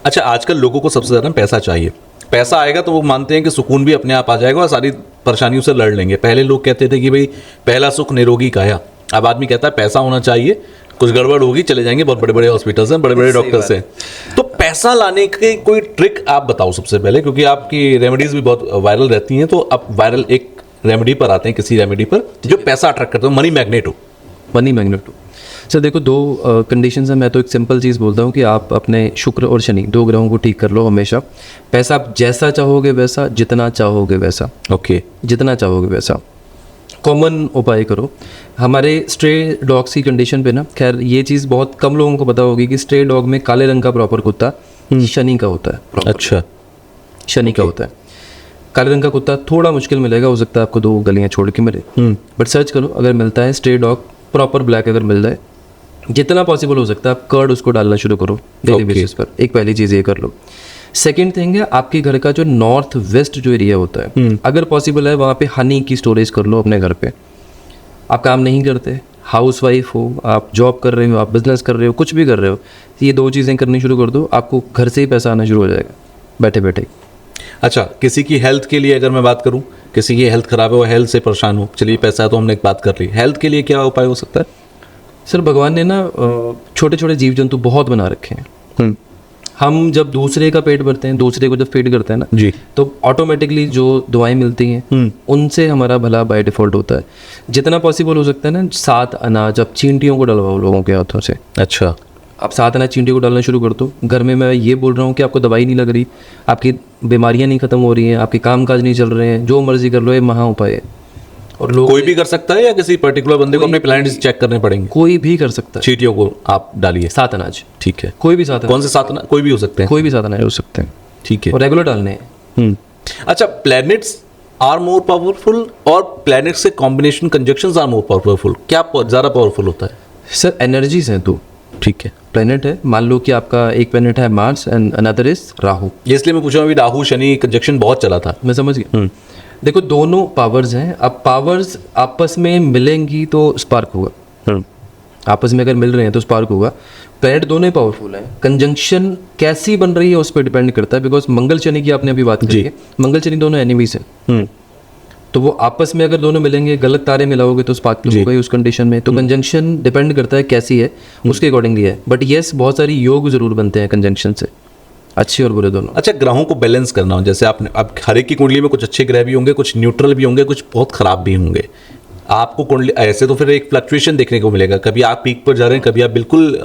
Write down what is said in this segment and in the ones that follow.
अच्छा, आजकल लोगों को सबसे ज़्यादा पैसा चाहिए। पैसा आएगा तो वो मानते हैं कि सुकून भी अपने आप आ जाएगा और सारी परेशानियों से लड़ लेंगे। पहले लोग कहते थे कि भाई पहला सुख निरोगी काया। अब आदमी कहता है पैसा होना चाहिए, कुछ गड़बड़ होगी चले जाएंगे, बहुत बड़े बड़े हॉस्पिटल्स हैं, बड़े बड़े डॉक्टर्स हैं। तो पैसा लाने की कोई ट्रिक आप बताओ सबसे पहले, क्योंकि आपकी रेमेडीज भी बहुत वायरल रहती हैं। तो अब वायरल एक रेमेडी पर आते हैं, किसी रेमेडी पर जो पैसा अट्रैक्ट करता हो, मनी मैग्नेट हो। मनी मैग्नेट हो। सर देखो, दो कंडीशंस हैं। मैं तो एक सिंपल चीज़ बोलता हूँ कि आप अपने शुक्र और शनि, दो ग्रहों को ठीक कर लो हमेशा। पैसा आप जैसा चाहोगे वैसा, जितना चाहोगे वैसा। ओके। जितना चाहोगे वैसा। कॉमन उपाय करो। हमारे स्ट्रे डॉग्स की कंडीशन पे ना, खैर ये चीज़ बहुत कम लोगों को पता होगी कि स्ट्रे डॉग में काले रंग का प्रॉपर कुत्ता शनि का होता है। अच्छा। शनि का होता है। काले रंग का कुत्ता थोड़ा मुश्किल मिलेगा, हो सकता है आपको 2 गलियां छोड़ के मिले, बट सर्च करो, अगर मिलता है स्ट्रे डॉग प्रॉपर ब्लैक अगर मिल जाए, जितना पॉसिबल हो सकता है आप कर्ड उसको डालना शुरू करो डेली बेसिस पर। एक पहली चीज़ ये कर लो। सेकंड थिंग है, आपके घर का जो नॉर्थ वेस्ट जो एरिया होता है, अगर पॉसिबल है वहाँ पे हनी की स्टोरेज कर लो अपने घर पे। आप काम नहीं करते, हाउस वाइफ हो, आप जॉब कर रहे हो, आप बिजनेस कर रहे हो, कुछ भी कर रहे हो, ये 2 चीज़ें करनी शुरू कर दो, आपको घर से ही पैसा आना शुरू हो जाएगा बैठे बैठे। अच्छा, किसी की हेल्थ के लिए अगर मैं बात करूं, किसी की हेल्थ खराब है, वो हेल्थ से परेशान हो, चलिए पैसा तो हमने एक बात कर ली, हेल्थ के लिए क्या उपाय हो सकता है? सर भगवान ने ना छोटे छोटे जीव जंतु बहुत बना रखे हैं। हम जब दूसरे का पेट भरते हैं, दूसरे को जब फीड करते हैं ना जी, तो ऑटोमेटिकली जो दवाएं मिलती हैं उनसे हमारा भला बाय डिफॉल्ट होता है। जितना पॉसिबल हो सकता है ना, 7 अनाज आप चींटियों को डलवाओ लोगों के हाथों से। अच्छा। आप 7 अनाज चींटियों को डालना शुरू कर दो घर में। मैं ये बोल रहा हूँ कि आपको दवाई नहीं लग रही, आपकी बीमारियाँ नहीं खत्म हो रही हैं, आपके काम काज नहीं चल रहे हैं, जो मर्जी कर लो, ये महा उपाय है। और लोग कोई भी कर सकता है या किसी पर्टिकुलर बंदे को अपने प्लांट्स चेक करने पड़ेंगे? कोई भी कर सकता है। चींटियों को आप डालिए 7 अनाज, ठीक है। कोई भी 7 कौन से 7 अनाज? कोई भी हो सकते हैं? कोई भी 7 अनाज हो सकते हैं, ठीक है। और रेगुलर डालने हैं। अच्छा, प्लैनेट्स आर मोर पावरफुल और प्लैनेट्स से combination conjunctions are more powerful, क्या ज़्यादा पावरफुल होता है? सर एनर्जीज हैं तो ठीक है। प्लेनेट है, मान लो कि आपका एक प्लेनेट है Mars and another is Rahu. ये इसलिए मैं पूछ रहा हूँ, अभी राहु शनि कंजक्शन बहुत चला था। मैं समझ गया। देखो दोनों पावर्स हैं, अब पावर्स आपस में मिलेंगी तो स्पार्क होगा। आपस में अगर मिल रहे हैं तो स्पार्क होगा। प्लेनेट दोनों ही पावरफुल हैं, कंजंक्शन कैसी बन रही है उस पर डिपेंड करता है। बिकॉज मंगल शनि की आपने अभी बात की है, मंगल शनि दोनों एनिमीज हैं। तो वो आपस में अगर दोनों मिलेंगे, गलत तारे मिलाओगे तो स्पार्क होगा ही उस कंडीशन में। तो कंजंक्शन डिपेंड करता है कैसी है, उसके अकॉर्डिंगली है। बट येस, बहुत सारी योग जरूर बनते हैं कंजंक्शन से, अच्छे और बुरे दोनों। अच्छा, ग्रहों को बैलेंस करना हो, जैसे आपने अब हर एक की कुंडली में कुछ अच्छे ग्रह भी होंगे, कुछ न्यूट्रल भी होंगे, कुछ बहुत खराब भी होंगे। आपको कुंडली ऐसे तो फिर एक फ्लक्चुएशन देखने को मिलेगा, कभी आप पीक पर जा रहे हैं, कभी आप बिल्कुल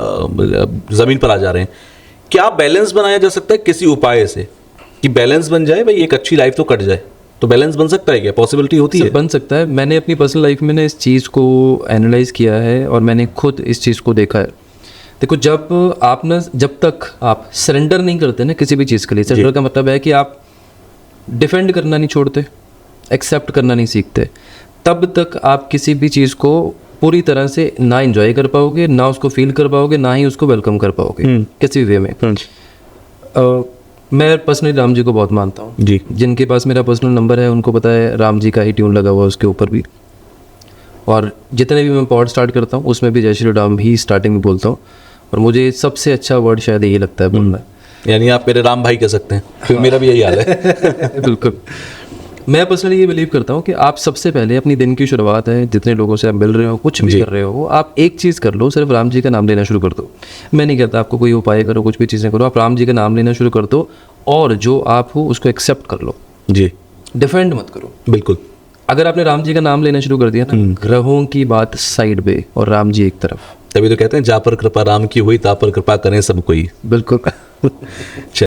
ज़मीन पर आ जा रहे हैं। क्या बैलेंस बनाया जा सकता है किसी उपाय से कि बैलेंस बन जाए, भाई एक अच्छी लाइफ तो कट जाए? तो बैलेंस बन सकता है क्या? पॉसिबिलिटी होती है? बन सकता है। मैंने अपनी पर्सनल लाइफ में ना इस चीज़ को एनालाइज किया है और मैंने खुद इस चीज़ को देखा है। देखो, जब तक आप सरेंडर नहीं करते ना किसी भी चीज़ के लिए, सरेंडर का मतलब है कि आप डिफेंड करना नहीं छोड़ते, एक्सेप्ट करना नहीं सीखते, तब तक आप किसी भी चीज़ को पूरी तरह से ना एंजॉय कर पाओगे, ना उसको फील कर पाओगे, ना ही उसको वेलकम कर पाओगे किसी भी वे में। मैं पर्सनली राम जी को बहुत मानता हूँ जी। जिनके पास मेरा पर्सनल नंबर है उनको पता है राम जी का ही ट्यून लगा हुआ है उसके ऊपर भी। और जितने भी मैं पॉड स्टार्ट करता हूँ उसमें भी जय श्री राम ही स्टार्टिंग में बोलता हूँ। और मुझे सबसे अच्छा वर्ड शायद यही लगता है बोलना। यानी आप मेरे राम भाई कह सकते हैं, क्योंकि मेरा भी यही हाल है। बिल्कुल। मैं पर्सनली ये बिलीव करता हूँ कि आप सबसे पहले अपनी दिन की शुरुआत है, जितने लोगों से आप मिल रहे हो, कुछ भी कर रहे हो, आप एक चीज़ कर लो, सिर्फ राम जी का नाम लेना शुरू कर दो। मैं नहीं कहता आपको कोई उपाय करो, कुछ भी चीज़ें करो, आप राम जी का नाम लेना शुरू कर दो और जो आप हो उसको एक्सेप्ट कर लो। जी, डिफेंड मत करो। बिल्कुल। अगर आपने राम जी का नाम लेना शुरू कर दिया ना, ग्रहों की बात साइड पे और राम जी एक तरफ। तभी तो कहते हैं जा पर कृपा राम की हुई, ता पर कृपा करें सब कोई। बिल्कुल।